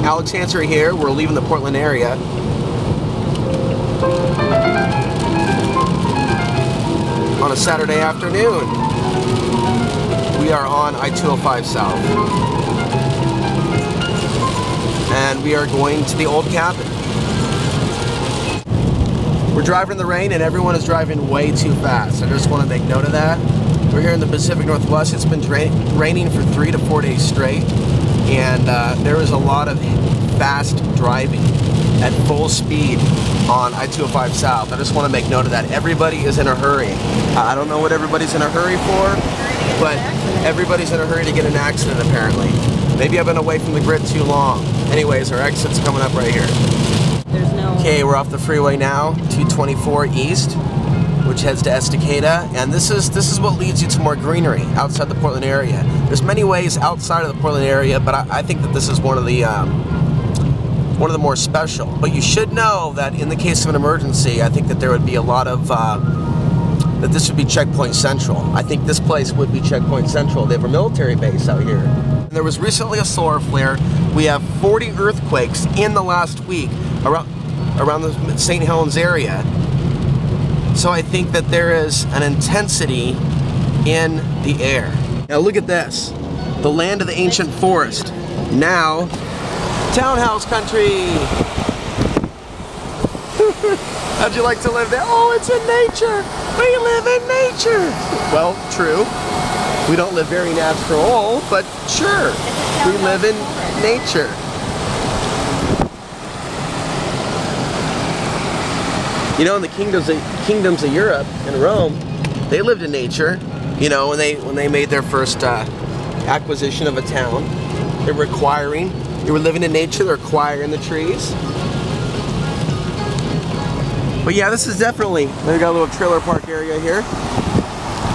Alex Hanser here. We're leaving the Portland area. On a Saturday afternoon. We are on I-205 South. And we are going to the old cabin. We're driving in the rain and everyone is driving way too fast. I just want to make note of that. We're here in the Pacific Northwest. It's been raining for 3 to 4 days straight. And there is a lot of fast driving at full speed on I-205 South. I just want to make note of that. Everybody is in a hurry. I don't know what everybody's in a hurry for, but everybody's in a hurry to get an accident apparently. Maybe I've been away from the grid too long. Anyways, our exit's coming up right here. Okay, we're off the freeway now, 224 east, which heads to Estacada, and this is what leads you to more greenery outside the Portland area. There's many ways outside of the Portland area, but I think that this is one of the more special. But you should know that in the case of an emergency, I think that there would be a lot of that this would be Checkpoint Central. I think this place would be Checkpoint Central. They have a military base out here. And there was recently a solar flare. We have 40 earthquakes in the last week around the St. Helens area. So I think that there is an intensity in the air. Now look at this. The land of the ancient forest. Now, townhouse country. How'd you like to live there? Oh, it's in nature. We live in nature. Well, true. We don't live very natural, but sure. We live in nature. You know, in the kingdoms of Europe and Rome, they lived in nature. You know, when they made their first acquisition of a town, they were living in nature. They're acquiring the trees. But yeah, this is definitely. They got a little trailer park area here.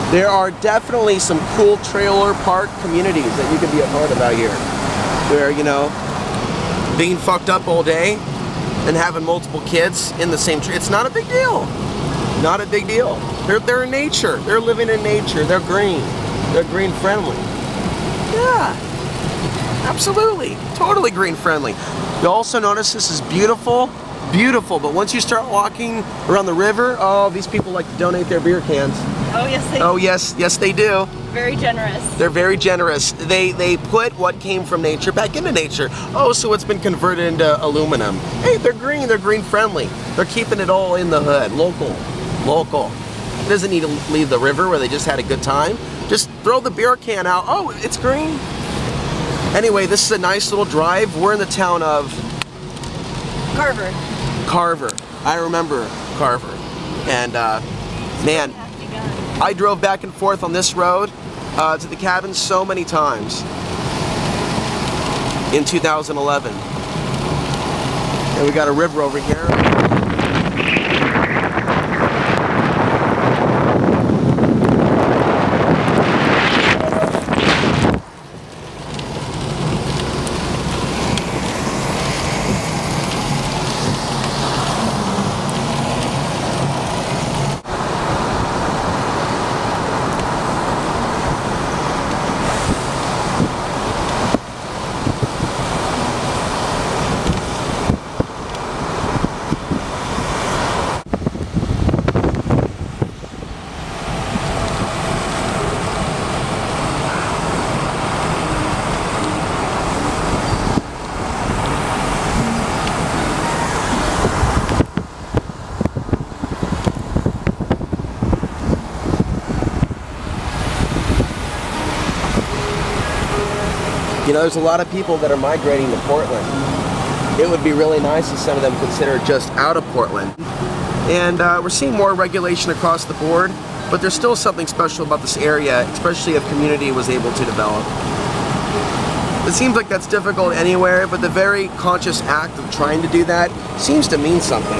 There are definitely some cool trailer park communities that you can be a part of out here, where you know, being fucked up all day and having multiple kids in the same tree. It's not a big deal. Not a big deal. They're in nature. They're living in nature. They're green. They're green friendly. Yeah. Absolutely. Totally green friendly. You'll also notice this is beautiful. Beautiful. But once you start walking around the river, oh, these people like to donate their beer cans. Oh, yes, they do. Oh, yes. Yes, they do. Very generous. They're very generous. They put what came from nature back into nature. Oh, so it's been converted into aluminum. Hey, they're green friendly. They're keeping it all in the hood. Local. It doesn't need to leave the river where they just had a good time. Just throw the beer can out. Oh, it's green. Anyway, this is a nice little drive. We're in the town of Carver. I remember Carver. And man, I drove back and forth on this road to the cabin so many times in 2011. And we got a river over here. You know, there's a lot of people that are migrating to Portland. It would be really nice if some of them considered just out of Portland. And we're seeing more regulation across the board, but there's still something special about this area, especially if community was able to develop. It seems like that's difficult anywhere, but the very conscious act of trying to do that seems to mean something.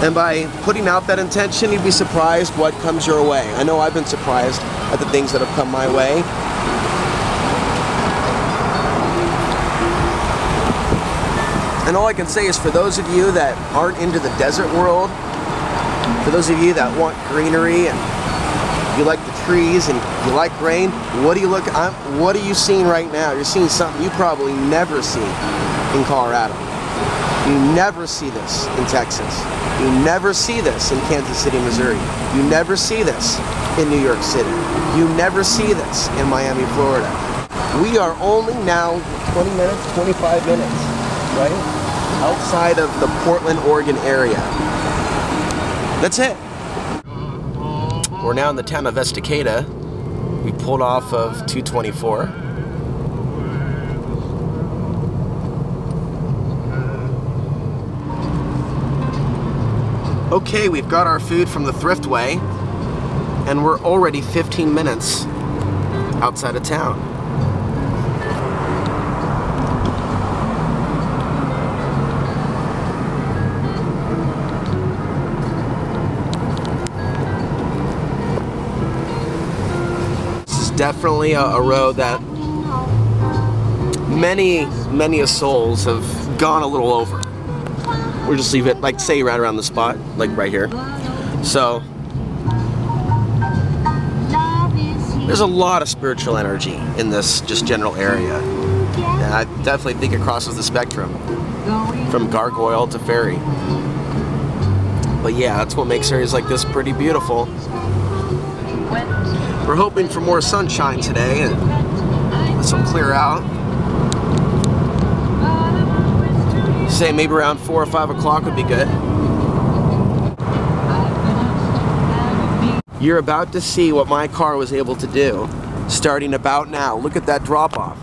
And by putting out that intention, you'd be surprised what comes your way. I know I've been surprised at the things that have come my way. And all I can say is for those of you that aren't into the desert world, for those of you that want greenery and you like the trees and you like rain, what are you seeing right now? You're seeing something you probably never see in Colorado. You never see this in Texas. You never see this in Kansas City, Missouri. You never see this in New York City. You never see this in Miami, Florida. We are only now 20 minutes, 25 minutes, right? Outside of the Portland, Oregon area. That's it. We're now in the town of Estacada. We pulled off of 224. Okay, we've got our food from the Thriftway, and we're already 15 minutes outside of town. Definitely a road that many souls have gone a little over. We'll just leave it, like, say, right around the spot, like right here. So there's a lot of spiritual energy in this just general area, and I definitely think it crosses the spectrum from gargoyle to fairy. But yeah, that's what makes areas like this pretty beautiful. We're hoping for more sunshine today, and this will clear out. Say maybe around 4 or 5 o'clock would be good. You're about to see what my car was able to do starting about now. Look at that drop off.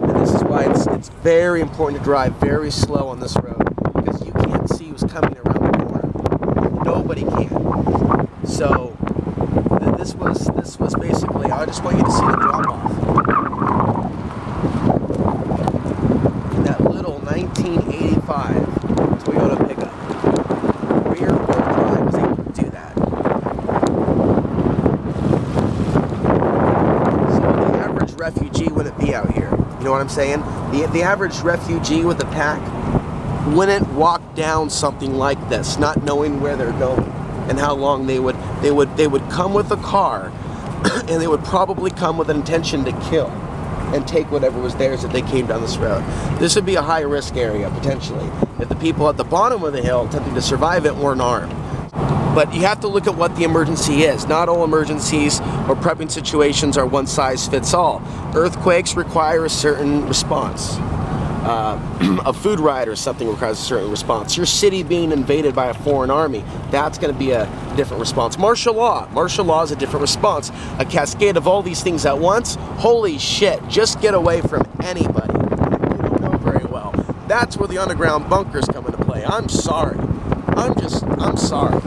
And this is why it's very important to drive very slow on this road, because you can't see who's coming around the corner. Nobody can. So this was basically, I just want you to see the drop off. In that little 1985 Toyota pickup. Rear wheel drive was able to do that. So the average refugee wouldn't be out here. You know what I'm saying? The average refugee with a pack wouldn't walk down something like this, not knowing where they're going and how long they would come with a car, and they would probably come with an intention to kill and take whatever was theirs if they came down this road. This would be a high risk area potentially if the people at the bottom of the hill attempting to survive it weren't armed. But you have to look at what the emergency is. Not all emergencies or prepping situations are one size fits all. Earthquakes require a certain response. A food riot or something requires a certain response. Your city being invaded by a foreign army, that's going to be a different response. Martial law is a different response. A cascade of all these things at once, holy shit, just get away from anybody you don't know very well. That's where the underground bunkers come into play. I'm sorry. I'm sorry.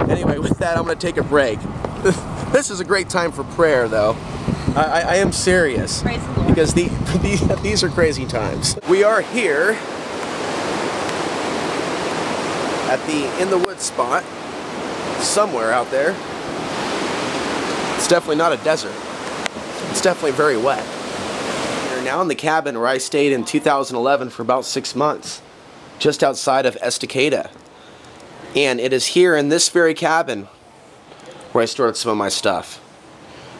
Anyway, with that, I'm going to take a break. This is a great time for prayer, though. I am serious, because these are crazy times. We are here at the in the woods spot, somewhere out there. It's definitely not a desert. It's definitely very wet. We're now in the cabin where I stayed in 2011 for about 6 months, just outside of Estacada. And it is here in this very cabin where I stored some of my stuff.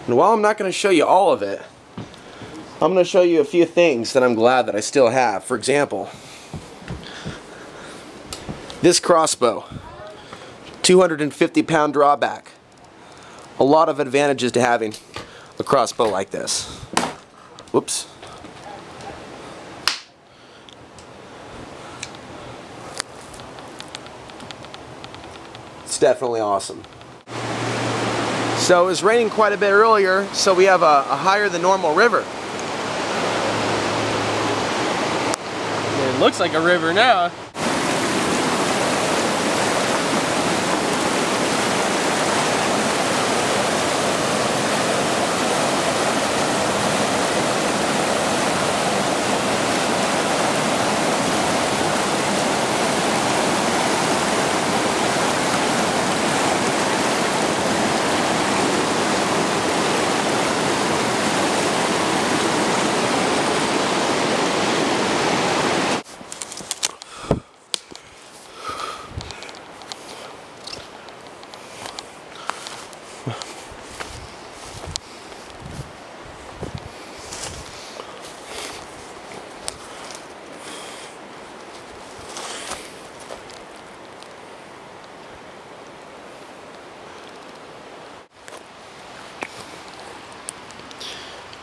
And while I'm not going to show you all of it, I'm going to show you a few things that I'm glad that I still have. For example, this crossbow, 250-pound drawback. A lot of advantages to having a crossbow like this. Whoops. It's definitely awesome. So it was raining quite a bit earlier, so we have a higher than normal river. It looks like a river now.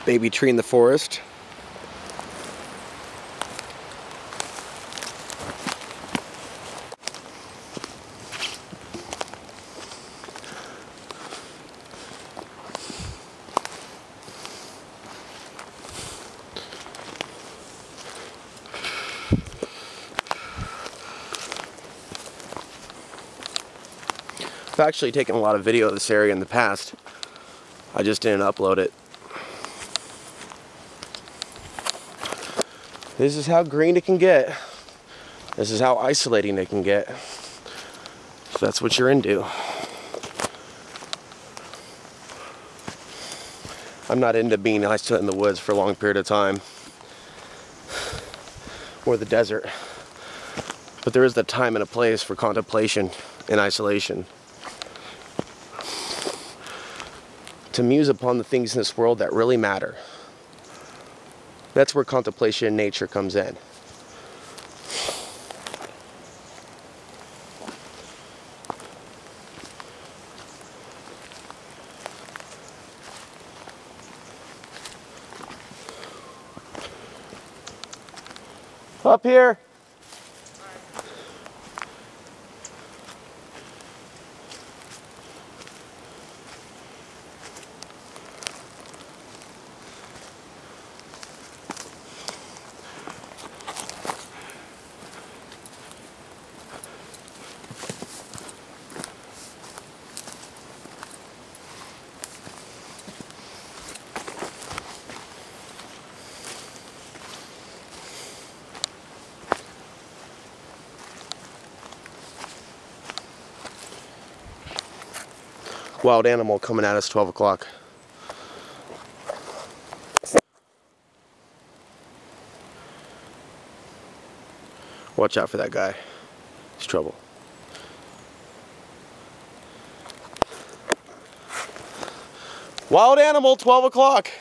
Baby tree in the forest. I've actually taken a lot of video of this area in the past. I just didn't upload it. This is how green it can get. This is how isolating it can get. If that's what you're into. I'm not into being isolated in the woods for a long period of time. Or the desert. But there is a time and a place for contemplation and isolation. To muse upon the things in this world that really matter. That's where contemplation in nature comes in. Up here. Wild animal coming at us 12 o'clock. Watch out for that guy. He's trouble. Wild animal, 12 o'clock.